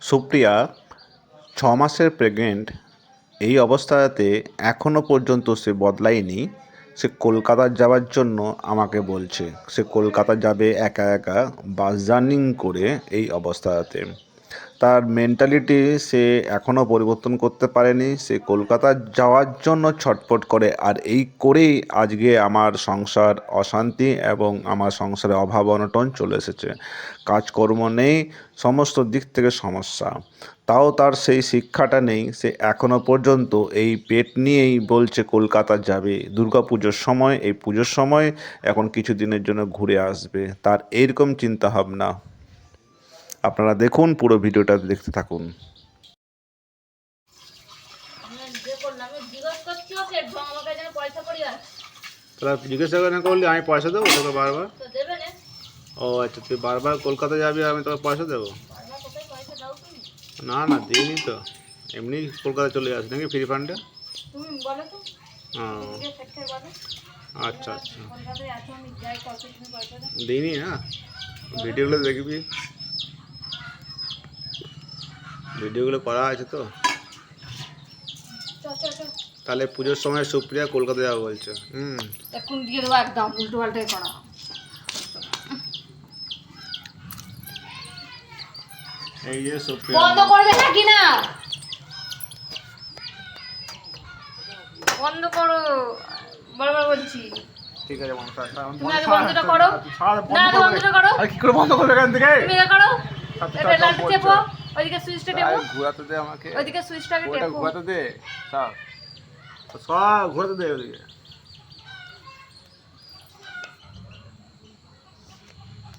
সুপ্রিয়া 6 মাসের প্রেগনেন্ট। এই অবস্থাতে এখনও পর্যন্ত সে বদলায়নি। সে কলকাতা যাওয়ার জন্য আমাকে বলছে। সে কলকাতা যাবে একা একা বাস জার্নি করে। এই অবস্থাতে তার মেন্টালিটি সে এখনও পরিবর্তন করতে পারেনি। সে কলকাতা যাওয়ার জন্য ছটফট করে, আর এই করেই আজকে আমার সংসার অশান্তি এবং আমার সংসারে অভাব অনটন চলে এসেছে। কাজকর্ম নেই, সমস্ত দিক থেকে সমস্যা। তাও তার সেই শিক্ষাটা নেই। সে এখনও পর্যন্ত এই পেট নিয়েই বলছে কলকাতা যাবে দুর্গাপুজোর সময়। এই পুজোর সময় এখন কিছু দিনের জন্য ঘুরে আসবে, তার এইরকম চিন্তাভাবনা। আপনারা দেখুন, পুরো ভিডিওটা দেখতে থাকুন। জিজ্ঞাসা না করলে আমি পয়সা দেবো তোকে বারবার? ও আচ্ছা, তুই বারবার কলকাতা যাবি, আমি তোকে পয়সা দেবো? না না, দিইনি তো, এমনি কলকাতা চলে আসি নাকি ফ্রি ফান্ডে? আচ্ছা আচ্ছা, দিইনি না। ভিডিওগুলো দেখবি, ভিডিওগুলো করা আছে তো। তাহলে পুজোর সময় সুপ্রিয়া কলকাতা যাবো বলছো? এখন দিয়ে দেবো একদম উল্টো পাল্টাই করা। এই যে সুপ্রিয়া বন্ধ করবে নাকি না? বন্ধ করো, বারবার বলছি। ঠিক আছে, তুমি আগে বন্ধটা করো। না আগে বন্ধটা করো। আর কি করে বন্ধ করবে এখান থেকে? তুমি আগে করো। এটা লাইটটা টেপো, ওইদিকে সুইচটা টেপো। ঘোরাতে দে আমাকে, ওইদিকে সুইচটাকে টেপো। ঘোরাতে দে, সব ঘোরাতে দে ওইদিকে।